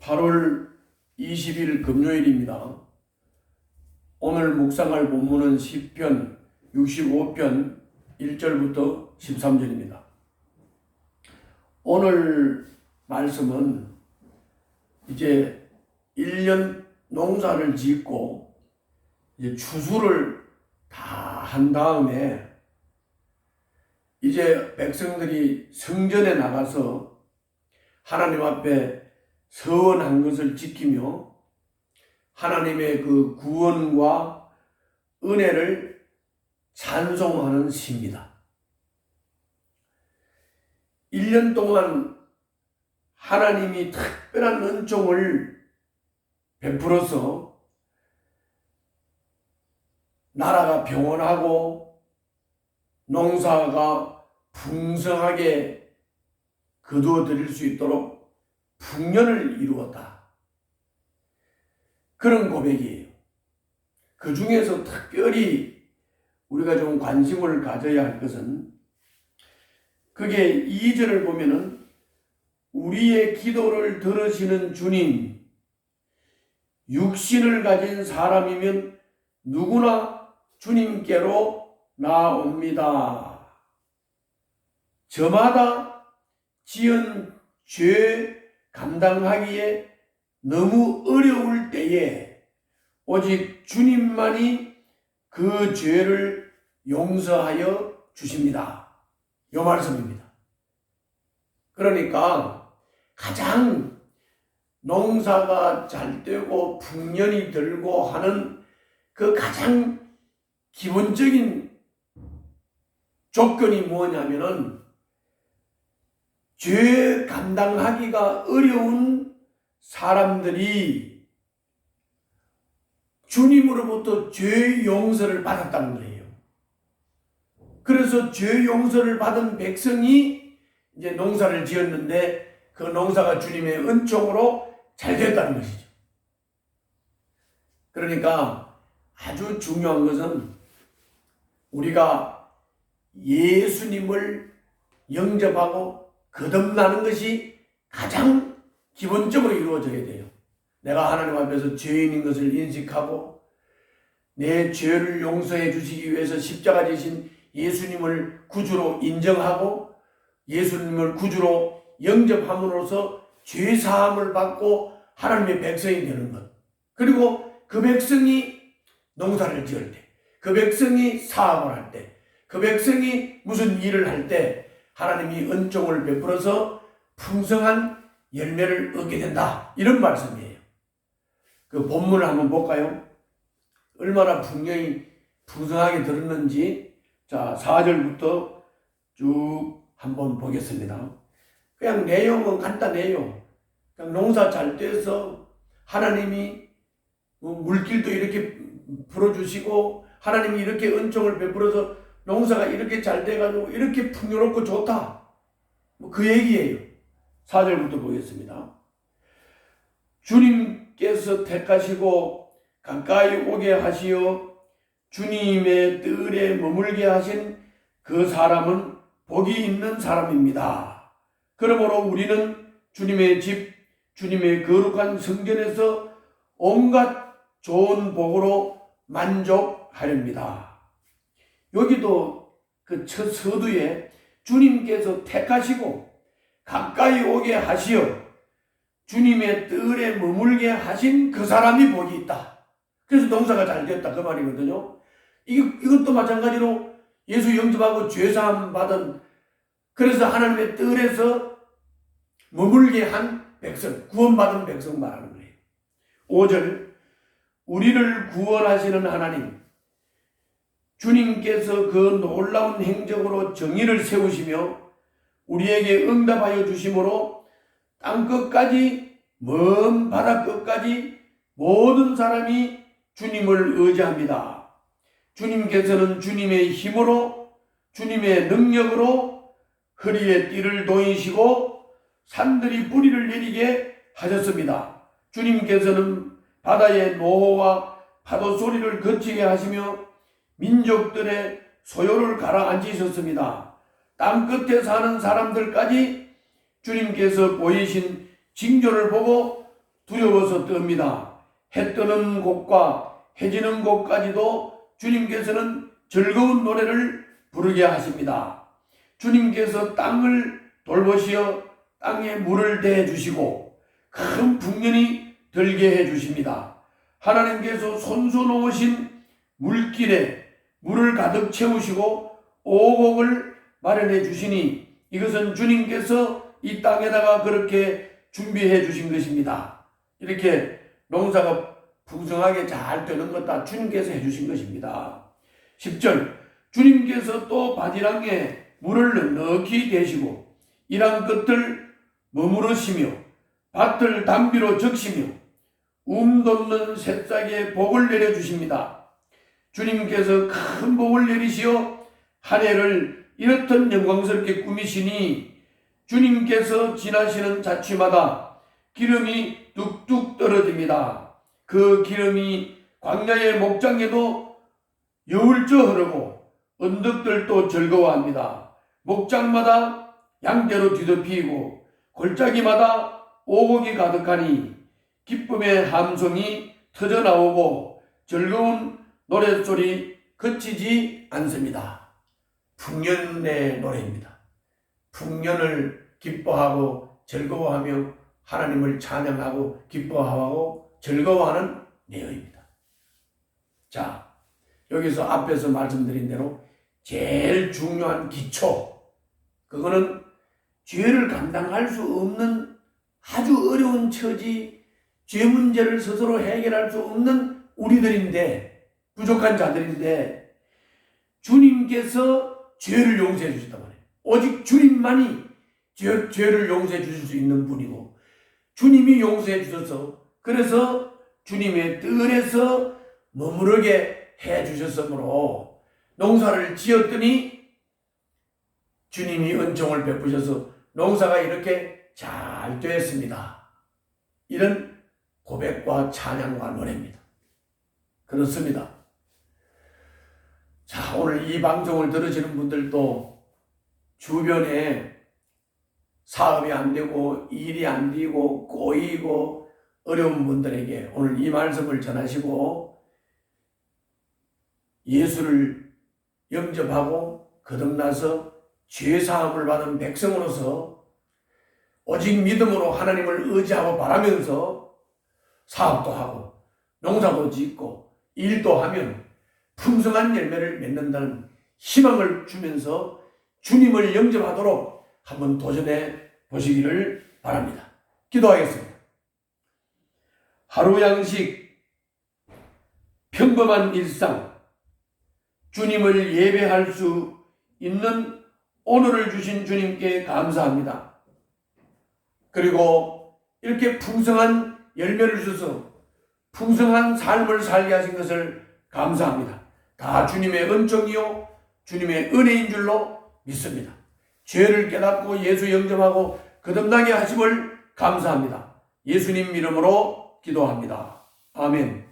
8월 20일 금요일입니다. 오늘 묵상할 본문은 시편 65편 1절부터 13절입니다. 오늘 말씀은 이제 1년 농사를 짓고 이제 추수를 다 한 다음에 이제 백성들이 성전에 나가서 하나님 앞에 서원한 것을 지키며 하나님의 그 구원과 은혜를 찬송하는 시입니다. 1년 동안 하나님이 특별한 은총을 베풀어서 나라가 평온하고 농사가 풍성하게 거두어 드릴 수 있도록 풍년을 이루었다. 그런 고백이에요. 그 중에서 특별히 우리가 좀 관심을 가져야 할 것은 그게 2절을 보면은 우리의 기도를 들으시는 주님, 육신을 가진 사람이면 누구나 주님께로 나옵니다. 저마다 지은 죄 감당하기에 너무 어려울 때에 오직 주님만이 그 죄를 용서하여 주십니다. 이 말씀입니다. 그러니까 가장 농사가 잘 되고 풍년이 들고 하는 그 가장 기본적인 조건이 뭐냐면은 죄 감당하기가 어려운 사람들이 주님으로부터 죄 용서를 받았다는 거예요. 그래서 죄 용서를 받은 백성이 이제 농사를 지었는데 그 농사가 주님의 은총으로 잘 됐다는 것이죠. 그러니까 아주 중요한 것은 우리가 예수님을 영접하고 거듭나는 것이 가장 기본적으로 이루어져야 돼요. 내가 하나님 앞에서 죄인인 것을 인식하고 내 죄를 용서해 주시기 위해서 십자가 지신 예수님을 구주로 인정하고 예수님을 구주로 영접함으로써 죄 사함을 받고 하나님의 백성이 되는 것. 그리고 그 백성이 농사를 지을 때, 그 백성이 사업을 할 때, 그 백성이 무슨 일을 할 때 하나님이 은총을 베풀어서 풍성한 열매를 얻게 된다. 이런 말씀이에요. 그 본문을 한번 볼까요? 얼마나 풍년이 풍성하게 들었는지. 자, 4절부터 쭉 한번 보겠습니다. 그냥 내용은 간단해요. 그냥 농사 잘 돼서 하나님이 물길도 이렇게 풀어주시고 하나님이 이렇게 은총을 베풀어서 농사가 이렇게 잘 돼가지고 이렇게 풍요롭고 좋다. 그 얘기예요. 4절부터 보겠습니다. 주님께서 택하시고 가까이 오게 하시어 주님의 뜰에 머물게 하신 그 사람은 복이 있는 사람입니다. 그러므로 우리는 주님의 집, 주님의 거룩한 성전에서 온갖 좋은 복으로 만족하렵니다. 여기도 그 첫 서두에 주님께서 택하시고 가까이 오게 하시어 주님의 뜰에 머물게 하신 그 사람이 복이 있다. 그래서 농사가 잘 됐다 그 말이거든요. 이것도 마찬가지로 예수 영접하고 죄사함 받은, 그래서 하나님의 뜰에서 머물게 한 백성, 구원받은 백성 말하는 거예요. 5절, 우리를 구원하시는 하나님, 주님께서 그 놀라운 행적으로 정의를 세우시며 우리에게 응답하여 주심으로 땅끝까지, 먼 바다끝까지 모든 사람이 주님을 의지합니다. 주님께서는 주님의 힘으로, 주님의 능력으로 허리에 띠를 놓이시고 산들이 뿌리를 내리게 하셨습니다. 주님께서는 바다의 노호와 파도 소리를 그치게 하시며 민족들의 소요를 가라앉히셨습니다. 땅끝에 사는 사람들까지 주님께서 보이신 징조를 보고 두려워서 떱니다. 해 뜨는 곳과 해지는 곳까지도 주님께서는 즐거운 노래를 부르게 하십니다. 주님께서 땅을 돌보시어 땅에 물을 대해 주시고 큰 풍년이 들게 해 주십니다. 하나님께서 손수 놓으신 물길에 물을 가득 채우시고 오곡을 마련해 주시니 이것은 주님께서 이 땅에다가 그렇게 준비해 주신 것입니다. 이렇게 농사가 풍성하게 잘 되는 것 다 주님께서 해주신 것입니다. 10절 주님께서 또 바지락에 물을 넉넉히 대시고 이랑 끝을 머무르시며 밭을 담비로 적시며 돋는 새싹에 복을 내려주십니다. 주님께서 큰 복을 내리시어 한 해를 이렇듯 영광스럽게 꾸미시니 주님께서 지나시는 자취마다 기름이 뚝뚝 떨어집니다. 그 기름이 광야의 목장에도 여울져 흐르고 언덕들도 즐거워합니다. 목장마다 양대로 뒤덮이고 골짜기마다 오곡이 가득하니 기쁨의 함성이 터져나오고 즐거운 노랫소리 그치지 않습니다. 풍년의 노래입니다. 풍년을 기뻐하고 즐거워하며 하나님을 찬양하고 기뻐하고 즐거워하는 내용입니다. 자, 여기서 앞에서 말씀드린 대로 제일 중요한 기초, 그거는 죄를 감당할 수 없는 아주 어려운 처지, 죄 문제를 스스로 해결할 수 없는 우리들인데, 부족한 자들인데 주님께서 죄를 용서해 주셨단 말이에요. 오직 주님만이 죄를 용서해 주실 수 있는 분이고 주님이 용서해 주셔서 그래서 주님의 뜰에서 머무르게 해 주셨으므로 농사를 지었더니 주님이 은총을 베푸셔서 농사가 이렇게 잘 되었습니다. 이런 고백과 찬양과 노래입니다. 그렇습니다. 자, 오늘 이 방송을 들으시는 분들도 주변에 사업이 안 되고 일이 안 되고 꼬이고 어려운 분들에게 오늘 이 말씀을 전하시고 예수를 영접하고 거듭나서 죄사함을 받은 백성으로서 오직 믿음으로 하나님을 의지하고 바라면서 사업도 하고 농사도 짓고 일도 하면 풍성한 열매를 맺는다는 희망을 주면서 주님을 영접하도록 한번 도전해 보시기를 바랍니다. 기도하겠습니다. 하루 양식, 평범한 일상, 주님을 예배할 수 있는 오늘을 주신 주님께 감사합니다. 그리고 이렇게 풍성한 열매를 주셔서 풍성한 삶을 살게 하신 것을 감사합니다. 다 주님의 은총이요 주님의 은혜인 줄로 믿습니다. 죄를 깨닫고 예수 영접하고 거듭나게 하심을 감사합니다. 예수님 이름으로 기도합니다. 아멘.